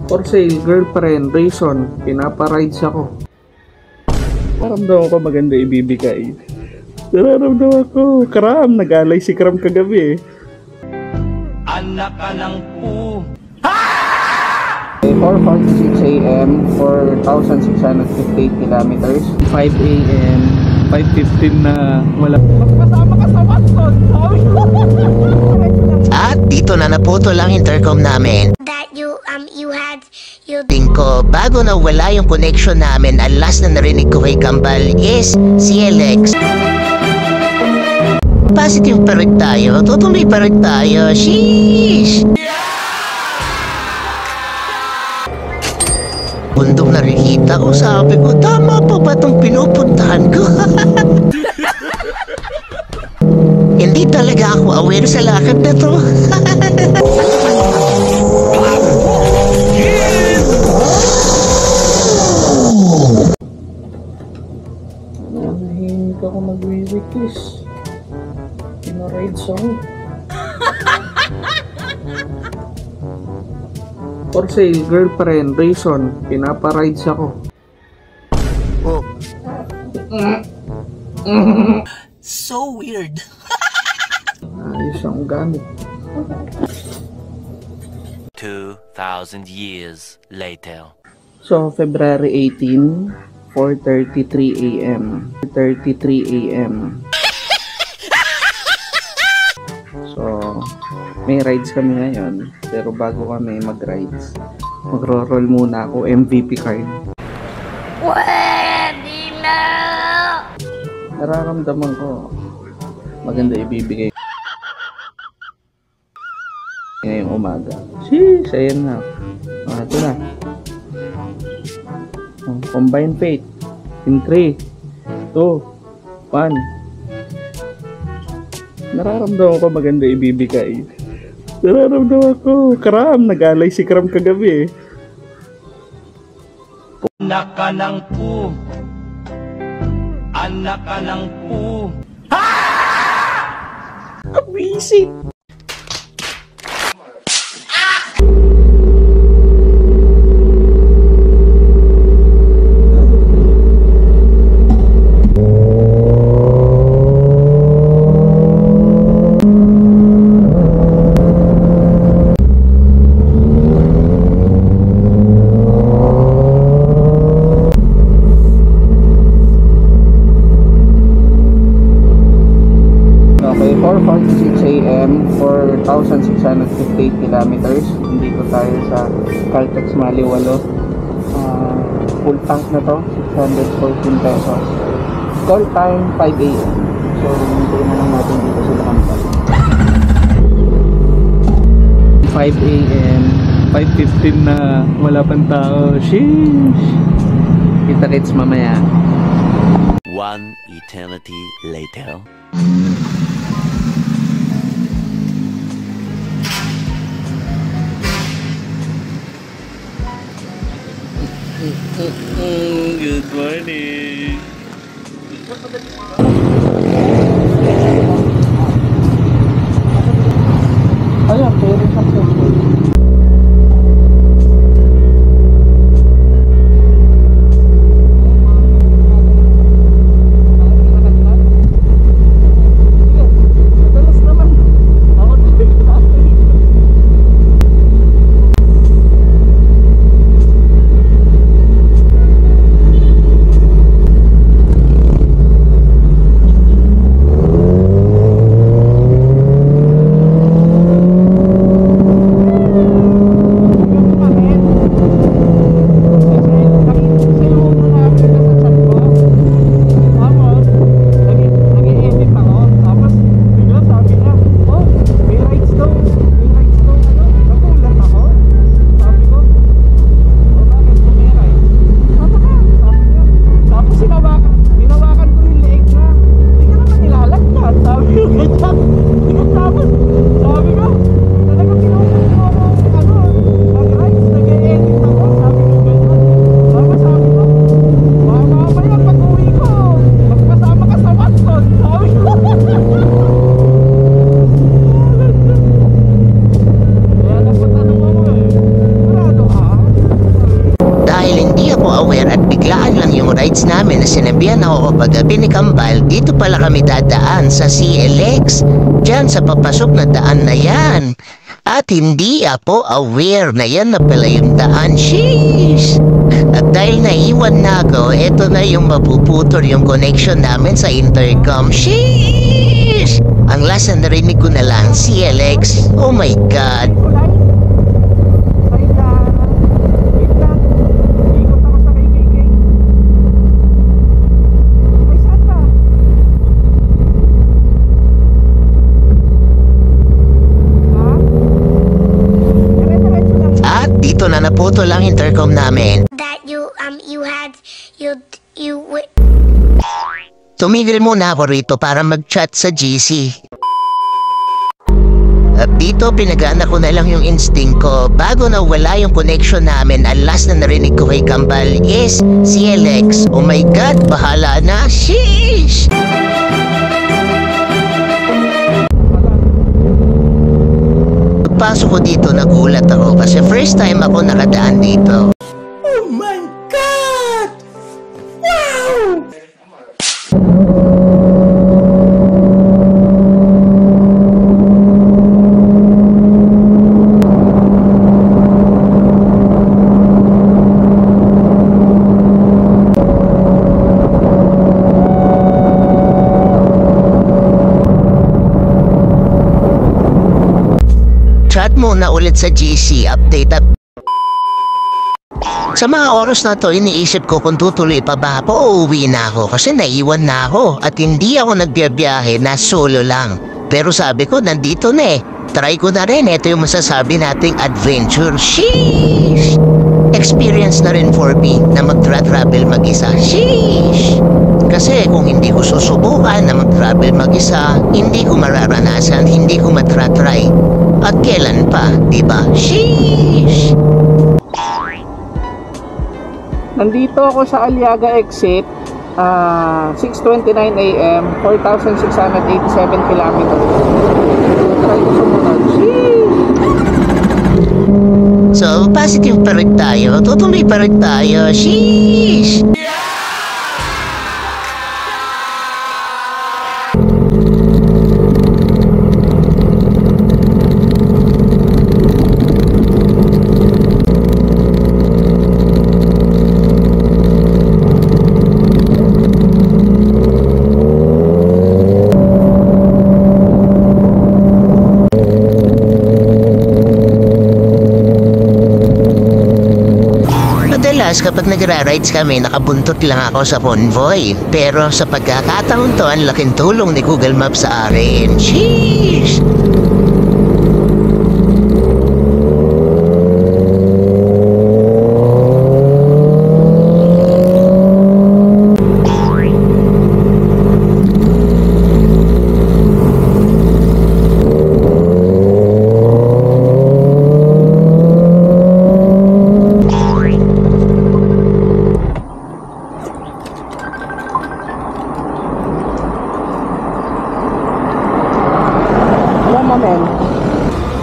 For sale, girlfriend, reason, pinaparides ako. Nararamdaman ko maganda ibibigay. Nararamdaman ko, Kram, nag-alay si Kram kagabi eh. Anak ka ng pu. 4:46 AM, 4,658 kilometers. 5 AM, 5:15 na wala. Magkasama ka sa Watson, sabi ko. At dito na naputol ang intercom namin. That you had Ko, bago na wala yung connection namin, ang last na narinig ko kay Kambal is si Alex. Positive pa rin tayo, tutuloy pa rin tayo, sheesh! Bundok na rikita ko, sabi ko, tama pa ba itong pinupuntahan ko? Hindi talaga ako aware sa lakad na to. Nahihimik ako mag-request. Pinarides ako. For sale, girlfriend, reason, pinaparides ako. Oh. So weird. Ayos ang gamit. 2,000 years later. So, February 18, 4:33 AM. 4:33 AM. So, may rides kami ngayon. Pero bago kami mag-rides, magro-roll muna ako MVP card. Pwede na! Nararamdaman ko maganda ibibigay ngayong umaga. Sheesh, ayan na. Ito na. Combine fate in 3, 2, 1. Nararamdaman ko maganda ibibigay. Nararamdaman ko, Kram, nag-alay si Kram kagabi eh. Anak ka ng pu. Anak ka ng pu. Abisi! Okay, 4:46 AM, 4,658 kilometers. Dito tayo sa Caltex Maliwalo. Full tank na to, 614 pesos. Call time 5 AM. So, hintayin na lang natin dito sa Lakampan. 5 AM, 5:15 na wala pang tao. Sheesh! Kita-kits mamaya. One eternity later. Good morning. Ayan, pwede sa phone. aware at biglaan lang yung rides namin na sinabihan ako kapag gabi ni Kambal, dito pala kami dadaan sa CLX. Diyan sa papasok na daan na yan. At hindi ako aware na yan na pala yung daan. Sheesh! At dahil naiwan na ako, eto na yung mapuputol yung connection namin sa intercom. Sheesh! Ang last na narinig ko na lang, CLX. Oh my God! Dito na naputol ang intercom namin. That you Tumigil muna ako rito para mag-chat sa GC. At dito pinagana ko na lang yung instinct ko bago na wala yung connection namin. Ang last na narinig ko kay Kambal is CLX. Oh my God, bahala na. Sheesh! Pagpasok ko dito, nagulat ako kasi first time ako nakadaan dito. Oh my God! Wow! Chat muna ulit sa GC, update up. Sa mga oras na to, iniisip ko kung tutuloy pa ba ako o uuwi na ako kasi naiwan na ako at hindi ako nagbiyabiyahe na solo lang. Pero sabi ko, nandito na eh. Try ko na rin, ito yung masasabi nating adventure. Sheesh! Experience na rin for me na mag-travel mag-isa. Sheesh! Kasi kung hindi ko susubukan na mag-travel mag-isa, hindi ko mararanasan, hindi ko matratry. At kailan pa, diba? Sheesh! Nandito ako sa Aliaga exit, 6:29 AM, 4,687 kilometers. Try ko sumunod. So, positive pa rin tayo. Tutuloy pa rin tayo. Sheesh! Kapag nagra-rides kami, nakabuntot lang ako sa convoy. Pero sa pagkakataon to, ang laking tulong ni Google Maps sa akin. Sheesh!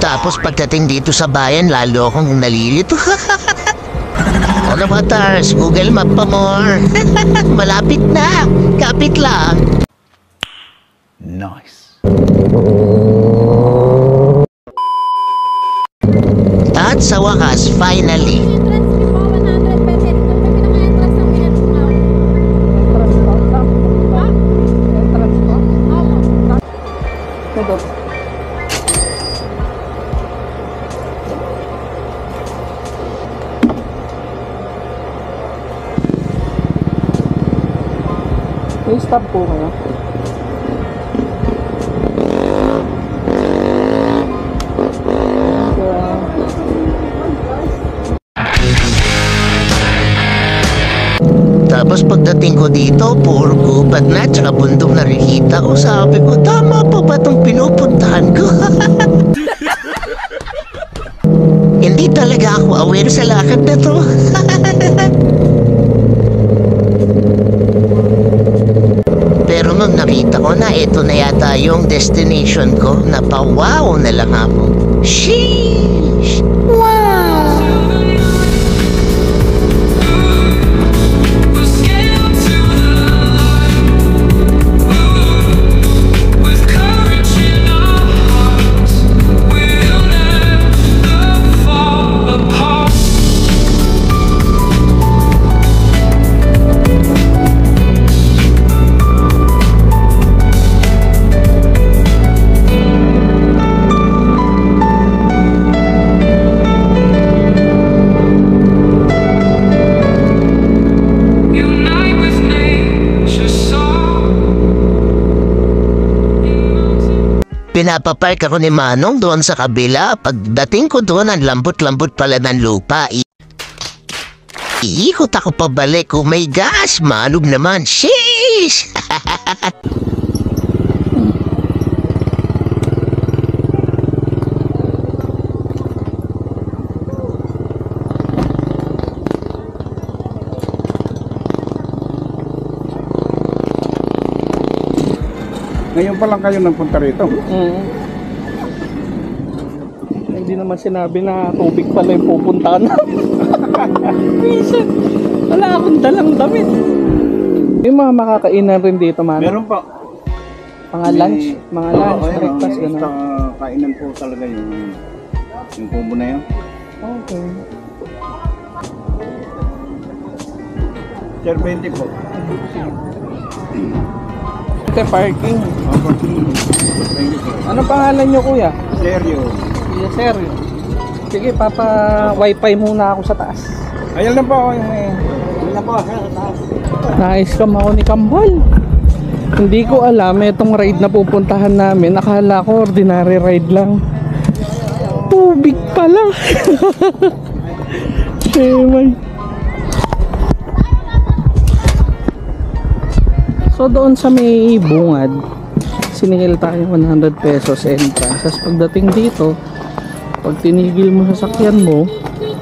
Tapos pagdating dito sa bayan, lalo akong nalilito. Ano ba, Tars? Google Map pa more. Malapit na. Kapit lang. Nice. At sa wakas, finally. May stop po kayo. Tapos pagdating ko dito, puro gubat na tsaka bundok na nakikita ko. Sabi ko, tama pa ba itong pinupuntahan ko? Hindi talaga ako aware sa lakad na to. Pero nung nakita ko na ito na yata yung destination ko, napawaw na lang ako. Sheesh! Wow! pinapapark ako ni Manong doon sa kabila. Pagdating ko doon, ang lambot-lambot pala ng lupa. Iikot ako pabalik. Oh my gosh, manog naman. Sheesh! Ngayon pa lang kayo nagpunta rito. Hindi naman sinabi na tubig pala yung pupuntahan namin. Minsan, wala akong dalang damit. Yung mga makakainan rin dito, man. Meron pa. Mga lunch, breakfast, gano'n. Kainan po talaga yung kubo na yun. Okay. Sir, 20 po. Ito parking. Thank you po. Anong pangalan nyo, kuya? Seryo. Yes, sir. Sige, wifi muna ako sa taas. Ayan lang po ako yung Ayan lang po, sa taas. Na-scam ako ni Kambal. Hindi ko alam itong ride na pupuntahan namin. Akala ko ordinary ride lang. Tubig pala. Shemay. So doon sa may bungad, siningil tayo 100 pesos entrance. Tapos pagdating dito, pag tinigil mo sa sakyan mo,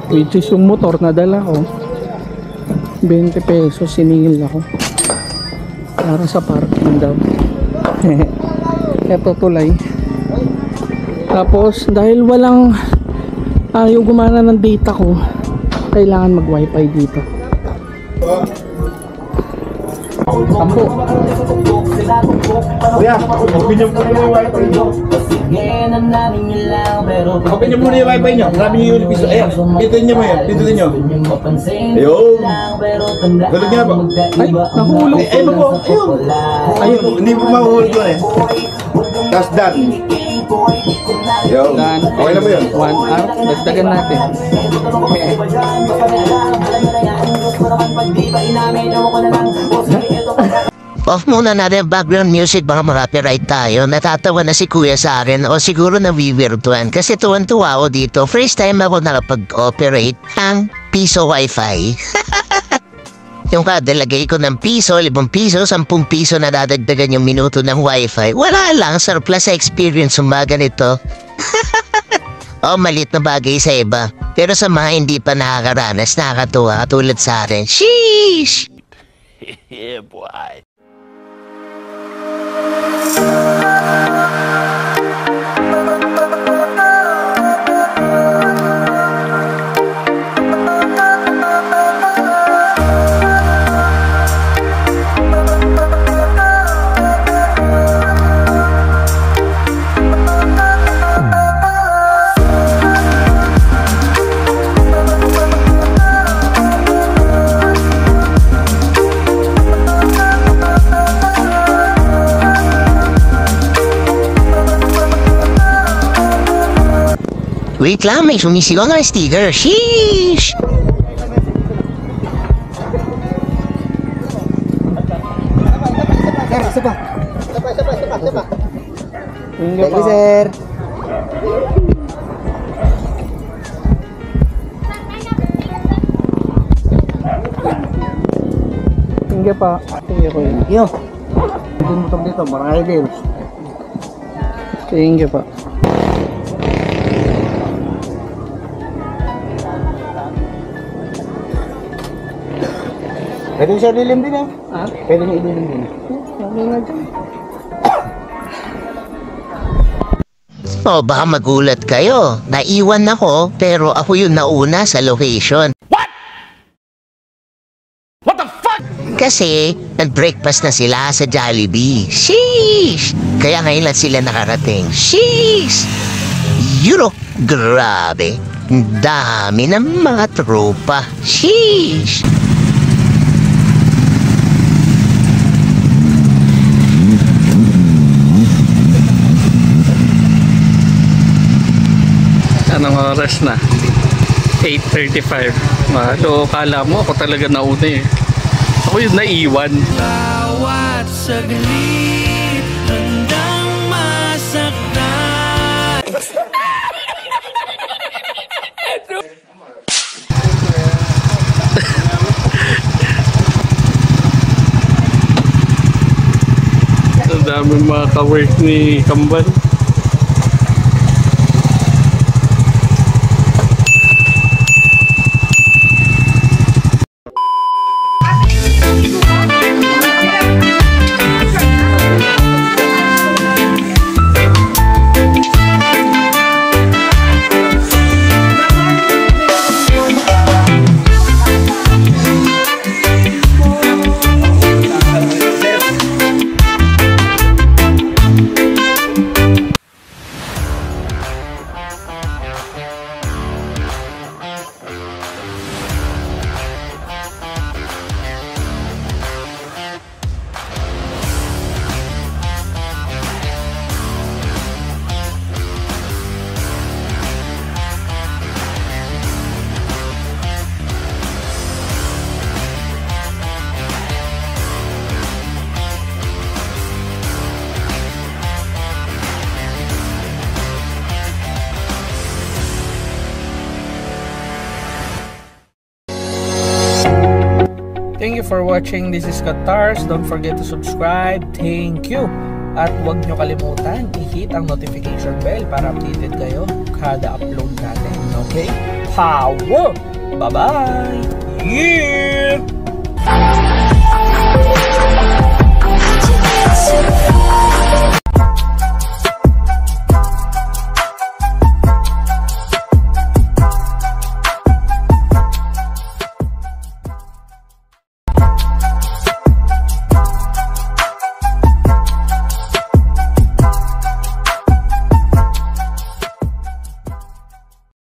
which is yung motor na dala ko, 20 pesos siningil ako para sa parking daw. Eto tulay. Tapos dahil walang ayaw gumana ng data ko, kailangan mag wifi dito. 10. Kuya, opinion po na yung wifi nyo. Opinion po na yung wifi nyo. Sabi nyo yung piso. Ayan, pintutin nyo mo yan. Pintutin nyo. Ayun. Gulog nga po. Ay, nahulog. Ayun po. Ayun. Ayun po. Hindi po mahuhulog yun eh. Tapos done. Ayun. Done. Okay na po yun. 1 hour. Dagdagan natin. Off muna natin background music, baka ma-copyright tayo. Natatawa na si kuya sa akin o siguro nawiwirtuan kasi tuwan-tuwa ako dito. First time ako nakapag-operate ang piso wifi. Yung kadalagay ko ng piso, 5 piso, 10 piso na dadagdagan yung minuto ng wifi. Wala lang, surplus sa experience umaga nito. O malit na bagay sa iba. Pero sa mga hindi pa nakakaranas, nakakatuwa katulad sa akin. Sheesh! Yeah, boy. Wait lang, may sumisigaw ng sticker. Sheesh! Thank you, sir. Thank you pa. Thank you, kuya. Yo. Hindi mo itong dito. Marami din. Thank you pa. Pwede siya lilim din eh. Ha? Pwede niya ililim din. Lalo na dyan. O baka magulat kayo. Naiwan ako pero ako yung nauna sa location. What the fuck? Kasi nag-breakfast na sila sa Jollibee. Sheesh! Kaya ngayon lang sila nakarating. Sheesh! Euro, grabe. Dami ng mga tropa. Sheesh! Anong oras na? 8:35. So, kala mo ako talaga nauna eh. Ako yung naiwan. Bawat saglit handang masaktan. May mga ka-work ni Kambal. Thank you for watching. This is Katars. Don't forget to subscribe. Thank you. At huwag nyo kalimutan i-hit ang notification bell para updated kayo kada upload natin. Okay? Power! Bye-bye! Yeah!